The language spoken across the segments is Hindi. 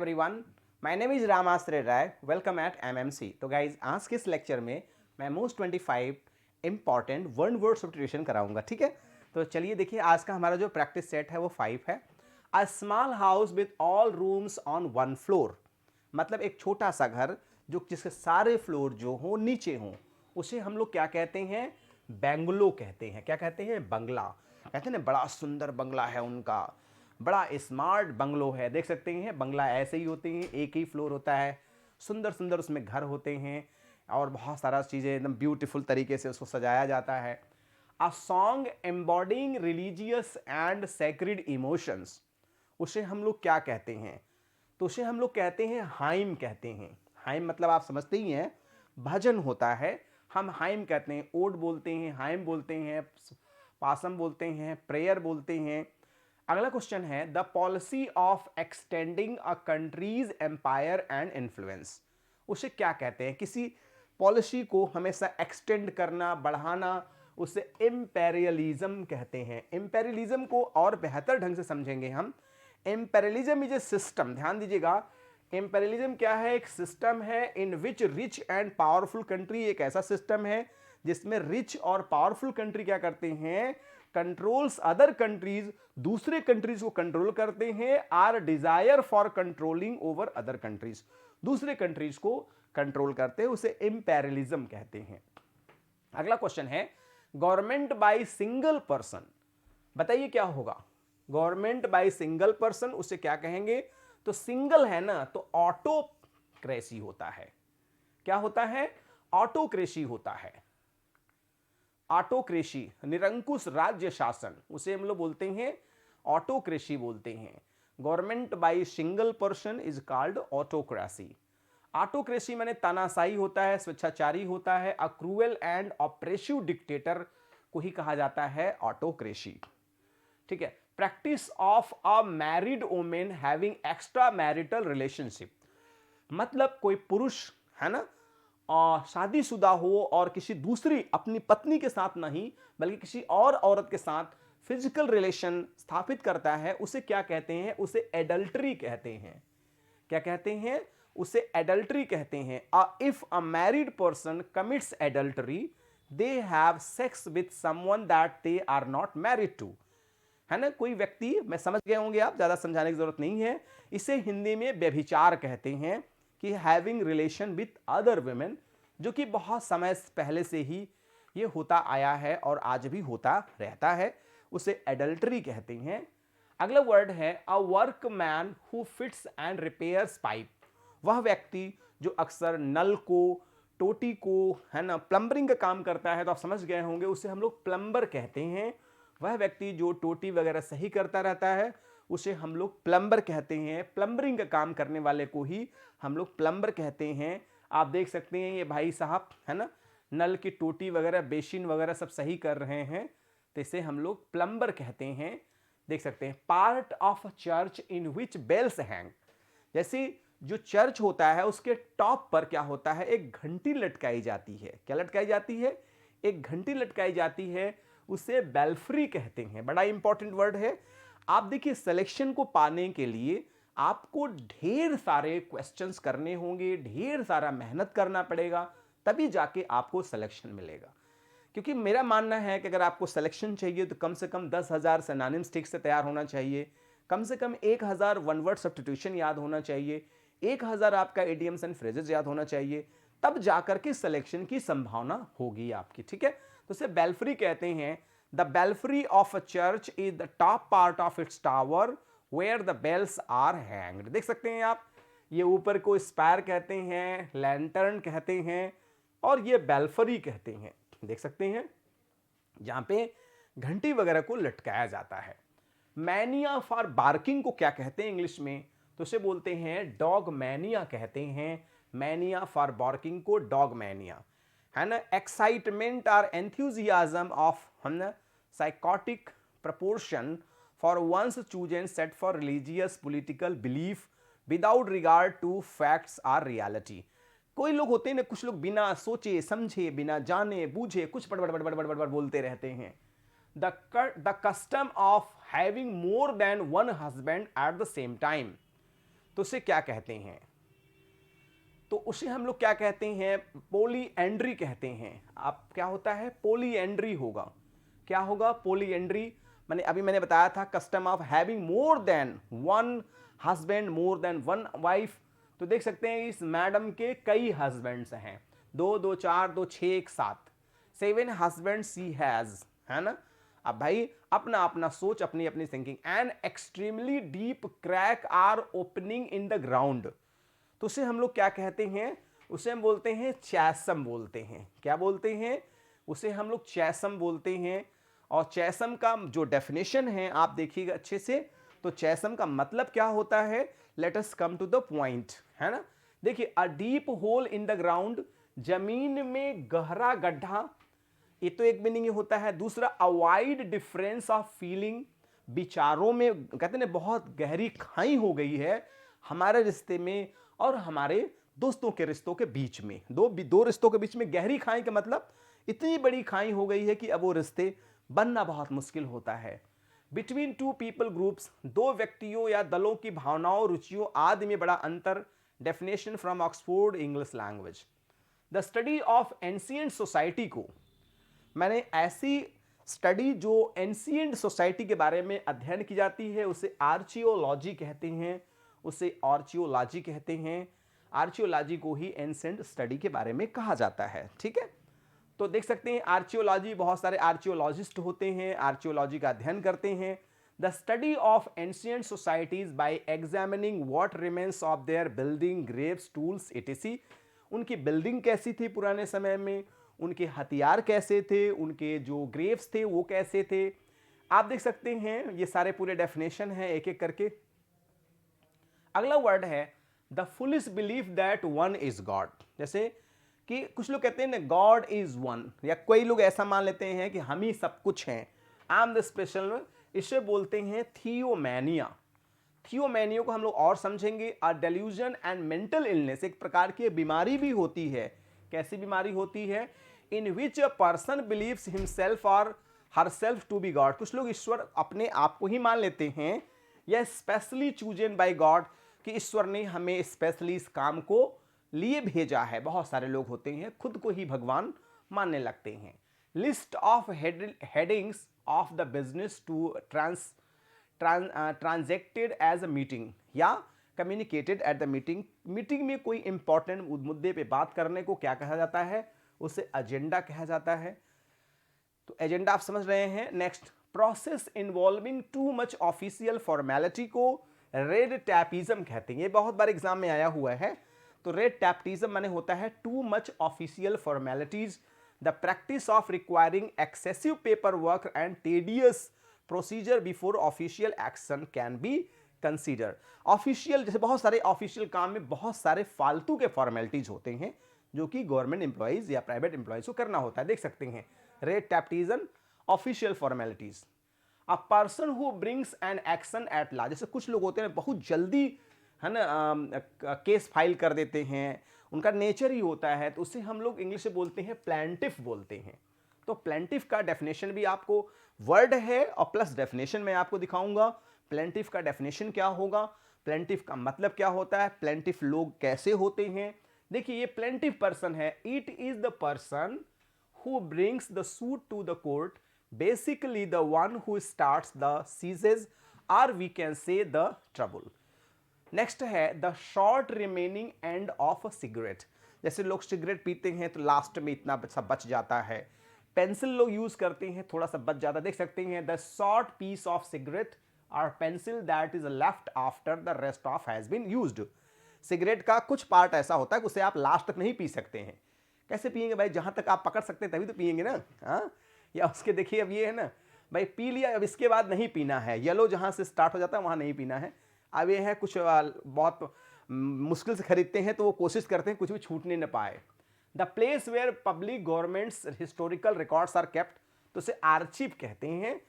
Everyone, my name is Ramashray Rai. Welcome at MMC. तो गाइज, आज के इस लेक्चर में मैं most 25 important one word substitution कराऊंगा। ठीक है, तो चलिए देखिए, आज का हमारा जो प्रैक्टिस सेट है वो 5 है। A small house with all rooms on one floor, मतलब एक छोटा सा घर जो जिसके सारे फ्लोर जो हो नीचे हों, उसे हम लोग क्या कहते हैं? बैंगलो कहते हैं। क्या कहते हैं? बंगला कहते हैं ना। बड़ा सुंदर बंगला है उनका, बड़ा स्मार्ट बंगलो है। देख सकते हैं बंगला ऐसे ही होते हैं, एक ही फ्लोर होता है, सुंदर सुंदर उसमें घर होते हैं और बहुत सारा चीज़ें एकदम ब्यूटीफुल तरीके से उसको सजाया जाता है। A song embodying religious and sacred emotions, उसे हम लोग क्या कहते हैं? तो उसे हम लोग कहते हैं हाइम कहते हैं। हाइम मतलब आप समझते ही हैं, भजन होता है, हम हाइम कहते हैं। ओड बोलते हैं, हाइम बोलते हैं, पासम बोलते हैं, प्रेयर बोलते हैं। अगला क्वेश्चन है the policy of extending a country's empire and influence, उसे क्या कहते हैं? किसी पॉलिसी को हमेशा एक्सटेंड करना, बढ़ाना, उसे इम्पेरियलिज्म कहते हैं। इम्पेरियलिज्म को और बेहतर ढंग से समझेंगे हम। इम्पेरियलिज्म इज ए सिस्टम, ध्यान दीजिएगा, इम्पेरियलिज्म क्या है? एक सिस्टम है इन विच रिच एंड पावरफुल कंट्री, एक ऐसा सिस्टम है जिसमें रिच और पावरफुल कंट्री क्या करते हैं? कंट्रोल्स अदर कंट्रीज, दूसरे कंट्रीज को कंट्रोल करते हैं। Or desire for controlling over other countries, दूसरे कंट्रीज को कंट्रोल करते हैं, उसे इंपेरियलिज्म कहते हैं। अगला क्वेश्चन है गवर्नमेंट बाय सिंगल पर्सन, बताइए क्या होगा? गवर्नमेंट बाय सिंगल पर्सन, उसे क्या कहेंगे? तो सिंगल है ना, तो ऑटोक्रेसी होता है। क्या होता है? ऑटोक्रेसी होता है। ऑटोक्रेसी, निरंकुश राज्य शासन, उसे हम लोग बोलते हैं ऑटोक्रेसी बोलते हैं। Government by single person is called autocracy. Autocracy माने तानाशाही होता है, स्वेच्छाचारी होता है। A cruel and oppressive dictator को ही कहा जाता है ऑटोक्रेसी। ठीक है। Practice of a married women having extra marital relationship, मतलब कोई पुरुष है ना, शादीशुदा हो और किसी दूसरी अपनी पत्नी के साथ नहीं बल्कि किसी और औरत के साथ फिजिकल रिलेशन स्थापित करता है, उसे क्या कहते हैं? उसे एडल्ट्री कहते हैं। क्या कहते हैं? उसे एडल्ट्री कहते हैं। If a married person commits adultery, they have sex with someone that they are not married to, है ना। कोई व्यक्ति, मैं समझ गए होंगे आप, ज्यादा समझाने की जरूरत नहीं है, इसे हिंदी में व्यभिचार कहते हैं, कि having relation with other women, जो कि बहुत समय पहले से ही ये होता आया है और आज भी होता रहता है, उसे एडल्टरी कहते हैं। अगला वर्ड है a workman who fits and repairs pipe, वह व्यक्ति जो अक्सर नल को, टोटी को, है ना, प्लम्बरिंग का काम करता है, तो आप समझ गए होंगे उसे हम लोग प्लम्बर कहते हैं। वह व्यक्ति जो टोटी वगैरह सही करता रहता है, उसे हम लोग प्लम्बर कहते हैं। प्लम्बरिंग का काम करने वाले को ही हम लोग प्लम्बर कहते हैं। आप देख सकते हैं ये भाई साहब, है ना, नल की टोटी वगैरह, बेसिन वगैरह सब सही कर रहे हैं, तो इसे हम लोग प्लम्बर कहते हैं। देख सकते हैं part of church in which bells hang, जैसे जो चर्च होता है उसके टॉप पर क्या होता है? एक घंटी लटकाई जाती है। क्या लटकाई जाती है? एक घंटी लटकाई जाती है, उसे बेल्फ्री कहते हैं। बड़ा इंपॉर्टेंट वर्ड है। आप देखिए, सिलेक्शन को पाने के लिए आपको ढेर सारे क्वेश्चंस करने होंगे, ढेर सारा मेहनत करना पड़ेगा, तभी जाके आपको सिलेक्शन मिलेगा। क्योंकि मेरा मानना है कि अगर आपको सिलेक्शन चाहिए तो कम से कम 10,000 सिनोनिम्स ठीक से तैयार होना चाहिए, कम से कम 1,000 वन वर्ड सब्स्टिट्यूशन याद होना चाहिए, 1,000 आपका इडियम्स एंड फ्रेजेस याद होना चाहिए, तब जाकर के सिलेक्शन की संभावना होगी आपकी। ठीक है, तो इसे बेल्फ्री कहते हैं। The belfry of a church is the top part of its tower where the bells are hanged. देख सकते हैं आप, ये ऊपर को स्पायर कहते हैं, लैंटर्न कहते हैं, और ये बेल्फ्री कहते हैं। देख सकते हैं जहां पे घंटी वगैरह को लटकाया जाता है। मैनिया फॉर बार्किंग को क्या कहते हैं इंग्लिश में? तो उसे बोलते हैं डॉग मैनिया कहते हैं। मैनिया फॉर बार्किंग को डॉग मैनिया, है ना। एक्साइटमेंट और एंथुजियाज्म ऑफ, है ना, psychotic proportion for one's chosen set for religious political belief without regard to facts or reality. कोई लोग होते हैं ना, कुछ लोग बिना सोचे समझे, बिना जाने बूझे कुछ बड़बड़ बड़बड़ बड़बड़ बोलते रहते हैं। The custom of having more than one husband at the same time, तो उसे क्या कहते हैं? तो उसे हम लोग क्या कहते हैं? पोलीएंड्री कहते हैं। अब क्या होता है? पोलीएंड्री होगा। क्या होगा? पोलीएंड्री। मैंने मैंने बताया था custom of having more than one husband, more than one wife. तो देख सकते हैं इस मैडम के कई हस्बैंड्स हैं, दो, दो चार, दो छः, एक सात, 7 हस्बैंड सी हैज, है ना। अब भाई अपना अपना सोच, अपनी अपनी thinking. An extremely deep crack or opening in the ground. तो उसे हम लोग क्या कहते हैं? उसे हम बोलते हैं चैसम बोलते हैं। क्या बोलते हैं? उसे हम लोग चैसम बोलते हैं। और चैसम का जो डेफिनेशन है आप देखिएगा अच्छे से, तो चैसम का मतलब क्या होता है? Let us come to the point, है ना। देखिए, a deep hole in the ground, जमीन में गहरा गड्ढा, ये तो एक मीनिंग होता है। दूसरा, a wide difference of feeling, विचारों में कहते हैं ना बहुत गहरी खाई हो गई है हमारे रिश्ते में और हमारे दोस्तों के रिश्तों के बीच में। दो रिश्तों के बीच में गहरी खाई का मतलब इतनी बड़ी खाई हो गई है कि अब वो रिश्ते बनना बहुत मुश्किल होता है। बिटवीन टू पीपल ग्रुप्स, दो व्यक्तियों या दलों की भावनाओं, रुचियों आदि में बड़ा अंतर। Definition from Oxford English language. The study of ancient society को, मैंने ऐसी स्टडी जो एंशिएंट सोसाइटी के बारे में अध्ययन की जाती है उसे आर्चियोलॉजी कहते हैं। उसे आर्चियोलॉजी कहते हैं। आर्चियोलॉजी को ही एंशिएंट स्टडी के बारे में कहा जाता है। ठीक है, तो देख सकते हैं आर्चियोलॉजी, बहुत सारे आर्चियोलॉजिस्ट होते हैं, आर्चियोलॉजी का अध्ययन करते हैं। The study of ancient societies bye examining what remains of their building, Graves, tools etc.. उनकी बिल्डिंग कैसी थी पुराने समय में, उनके हथियार कैसे थे, उनके जो ग्रेव्स थे वो कैसे थे। आप देख सकते हैं ये सारे पूरे डेफिनेशन हैं एक एक करके। अगला वर्ड है the foolish belief that one is God. जैसे कि कुछ लोग कहते हैं ना गॉड इज वन, या कोई लोग ऐसा मान लेते हैं कि हम ही सब कुछ हैं, आई एम द स्पेशल। इसे बोलते हैं थियोमैनिया। थियोमैनिया को हम लोग और समझेंगे, अ डेल्यूजन एंड मेंटल इलनेस, एक प्रकार की बीमारी भी होती है। कैसी बीमारी होती है? इन विच अ पर्सन बिलीव्स हिमसेल्फ और हरसेल्फ टू बी गॉड। कुछ लोग ईश्वर अपने आप को ही मान लेते हैं, या स्पेशली चूजन बाय गॉड, कि ईश्वर ने हमें स्पेशली इस काम को लिए भेजा है। बहुत सारे लोग होते हैं खुद को ही भगवान मानने लगते हैं। List of headings of the business to transacted as a meeting या communicated at the meeting. Meeting में कोई इंपॉर्टेंट मुद्दे पे बात करने को क्या कहा जाता है? उसे एजेंडा कहा जाता है। तो एजेंडा आप समझ रहे हैं। Next, process involving too much official formality को रेड टैपिज्म कहते हैं। ये बहुत बार एग्जाम में आया हुआ है। तो रेड टैपिज्म माने होता है too much official formalities, the practice of requiring excessive paper work and tedious procedure before official action can be consider. Official, जैसे बहुत सारे ऑफिशियल काम में बहुत सारे फालतू के फॉर्मेलिटीज होते हैं जो कि गवर्नमेंट एम्प्लॉइज या प्राइवेट एम्प्लॉइज को करना होता है। देख सकते हैं red tapism, official formalities. A person who brings an action at law, जैसे कुछ लोग होते हैं बहुत जल्दी, है ना, केस फाइल कर देते हैं, उनका नेचर ही होता है, तो उसे हम लोग इंग्लिश में बोलते हैं प्लेंटिफ बोलते हैं। तो प्लेंटिफ का डेफिनेशन भी आपको वर्ड है और प्लस डेफिनेशन मैं आपको दिखाऊंगा। प्लेंटिफ का डेफिनेशन क्या होगा, प्लेंटिफ का मतलब क्या होता है, प्लेंटिफ लोग कैसे होते हैं। देखिए ये प्लेंटिफ पर्सन है, it is the person who brings the suit to the court, basically the one who starts the seizes और we can say the trouble. Next है the short remaining end of a cigarette. जैसे लोग सिगरेट पीते हैं तो लास्ट में इतना सा बच जाता है। पेंसिल लोग यूज करते हैं, थोड़ा सा बच जाता है। देख सकते हैं the short piece of cigarette और pencil that is left after the rest of has been used. Cigarette का कुछ पार्ट ऐसा होता है कि उसे आप लास्ट तक नहीं पी सकते हैं। कैसे पिएंगे भाई? जहां तक आप पकड़ सकते हैं तभी तो पिएंगे ना। हाँ, या उसके देखिए अब ये है ना भाई, पी लिया अब इसके बाद नहीं पीना है। येलो जहां से स्टार्ट हो जाता है वहां नहीं पीना है। अब ये है कुछ बहुत मुश्किल से खरीदते हैं तो वो कोशिश करते हैं कुछ भी छूटने न पाए। The place where public governments historical records are kept, तो उसे आर्चिव कहते हैं,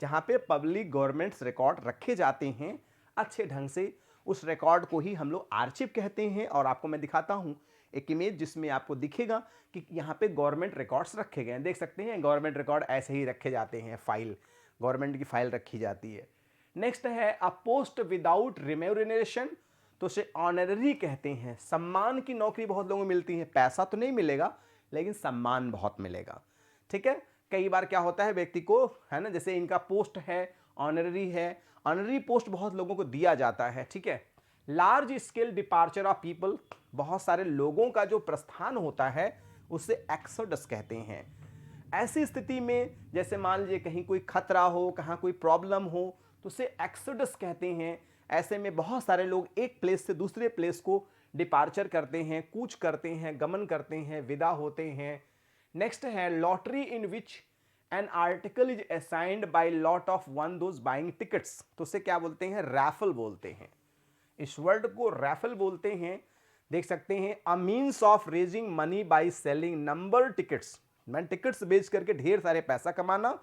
जहां पे पब्लिक गवर्नमेंट्स रिकॉर्ड रखे जाते हैं अच्छे ढंग से, उस रिकॉर्ड को ही हम लोग आर्चिव कहते हैं। और आपको मैं दिखाता हूं एक इमेज जिसमें आपको दिखेगा कि यहाँ पे गवर्नमेंट रिकॉर्ड्स रखे गए हैं। देख सकते हैं गवर्नमेंट रिकॉर्ड ऐसे ही रखे जाते हैं, फाइल, गवर्नमेंट की फाइल रखी जाती है। नेक्स्ट है अ पोस्ट विदाउट रिम्यूनरेशन, तो उसे ऑनररी कहते हैं। सम्मान की नौकरी बहुत लोगों को मिलती है, पैसा तो नहीं मिलेगा लेकिन सम्मान बहुत मिलेगा, ठीक है। कई बार क्या होता है व्यक्ति को, है ना, जैसे इनका पोस्ट है ऑनररी है, ऑनररी पोस्ट बहुत लोगों को दिया जाता है, ठीक है। Large scale departure of people, बहुत सारे लोगों का जो प्रस्थान होता है उसे एक्सोडस कहते हैं। ऐसी स्थिति में जैसे मान लीजिए कहीं कोई खतरा हो, कहाँ कोई प्रॉब्लम हो, तो उसे एक्सोडस कहते हैं। ऐसे में बहुत सारे लोग एक प्लेस से दूसरे प्लेस को डिपार्चर करते हैं, कूच करते हैं, गमन करते हैं, विदा होते हैं। नेक्स्ट है lottery in which an article is assigned by lot of one those buying tickets, तो उसे क्या बोलते हैं, रैफल बोलते हैं। इस वर्ड को रैफल बोलते हैं। देख सकते हैं a means of raising money by selling number tickets, मैं टिकट्स बेच करके ढेर सारे पैसा कमाना।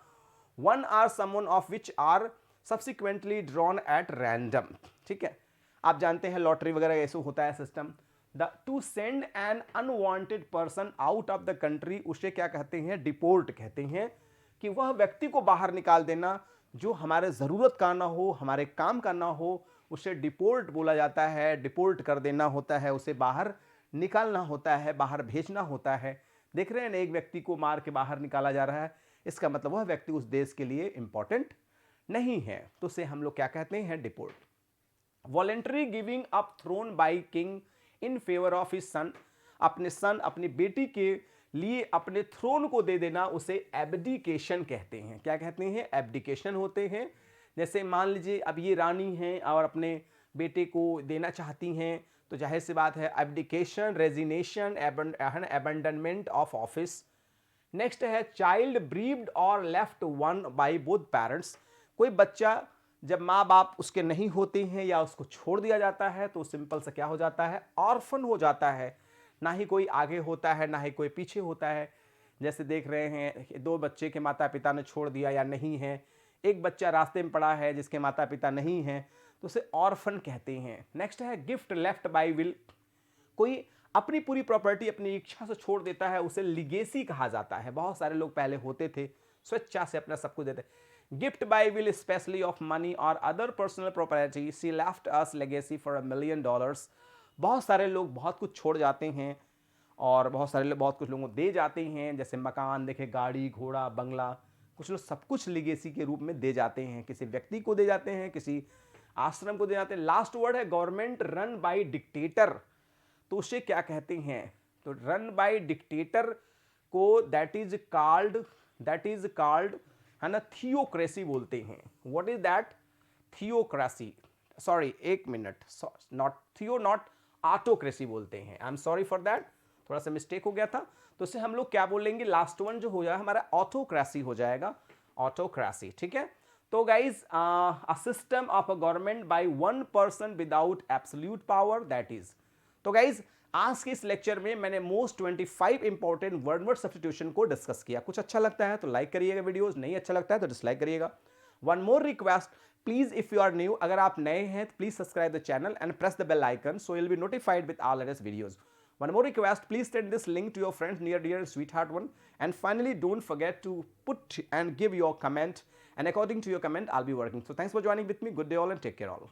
One or someone of which are subsequently drawn at random, ठीक है। आप जानते हैं लॉटरी वगैरह ऐसे होता है system. The two send an unwanted person out of the country, उसे क्या कहते हैं, डिपोर्ट कहते हैं, कि वह व्यक्ति को बाहर निकाल देना जो हमारे ज़रूरत का ना हो, हमारे काम का ना हो, उसे डिपोर्ट बोला जाता है। डिपोर्ट कर देना होता है, उसे बाहर निकालना होता है, बाहर भेजना होता है। देख रहे हैं ना, एक व्यक्ति को मार के बाहर निकाला जा रहा है, इसका मतलब वह व्यक्ति उस देश के लिए इंपॉर्टेंट नहीं है, तो उसे हम लोग क्या कहते हैं, deport. Voluntary giving up throne by king in favour of his son, अपने सन, अपनी बेटी के लिए अपने थ्रोन को दे देना, उसे एब्डिकेशन कहते हैं। क्या कहते हैं, एब्डिकेशन होते हैं। जैसे मान लीजिए अब ये रानी हैं और अपने बेटे को देना चाहती हैं, तो जाहिर सी बात है abdication, resignation, abandonment of office. Next है चाइल्ड ब्रीव्ड और left one by both parents, कोई बच्चा जब माँ बाप उसके नहीं होते हैं या उसको छोड़ दिया जाता है तो सिंपल से क्या हो जाता है, ऑर्फन हो जाता है। ना ही कोई आगे होता है, ना ही कोई पीछे होता है। जैसे देख रहे हैं दो बच्चे के माता पिता ने छोड़ दिया या नहीं है, एक बच्चा रास्ते में पड़ा है जिसके माता पिता नहीं हैं, तो उसे ऑर्फन कहते हैं। नेक्स्ट है गिफ्ट लेफ्ट बाय विल, कोई अपनी पूरी प्रॉपर्टी अपनी इच्छा से छोड़ देता है, उसे लिगेसी कहा जाता है। बहुत सारे लोग पहले होते थे स्वेच्छा से अपना सब कुछ देते। Gift by will specially of money और other personal property, she left us legacy for $1 million। बहुत सारे लोग बहुत कुछ छोड़ जाते हैं और बहुत सारे लोग बहुत कुछ लोगों को दे जाते हैं, जैसे मकान देखे, गाड़ी घोड़ा बंगला, कुछ लोग सब कुछ लिगेसी के रूप में दे जाते हैं, किसी व्यक्ति को दे जाते हैं, किसी आश्रम को दे जाते हैं। लास्ट वर्ड है गवर्नमेंट रन बाय डिक्टेटर, तो उसे क्या कहते हैं, तो रन बाय डिक्टेटर को दैट इज कॉल्ड है ना, थियोक्रेसी बोलते हैं। What is that, theocracy, sorry एक मिनट, नॉट थियो, नॉट ऑटोक्रेसी बोलते हैं। I am sorry for that, थोड़ा सा मिस्टेक हो गया था। तो इसे हम लोग क्या बोलेंगे, लास्ट वन जो हो जाएगा हमारा ऑटोक्रेसी हो जाएगा, ऑटोक्रेसी, ठीक है। तो guys a system of a government by one person without absolute power, that is. तो गाइज आज के इस लेक्चर में मैंने मोस्ट 25 इंपॉर्टेंट वर्ड सब्स्टिट्यूशन को डिस्कस किया। कुछ अच्छा लगता है तो लाइक करिएगा वीडियोस, नहीं अच्छा लगता है तो डिसलाइक करिएगा। One more request, please if you are new, अगर आप नए हैं तो please subscribe the channel and press the bell icon so you will be notified with all latest videos. One more request, please send this link to your friends, near dear and sweetheart one. And finally, don't forget to put and give your comment. And according to your comment, I'll be working. So thanks for joining with me. Good day all and take care all.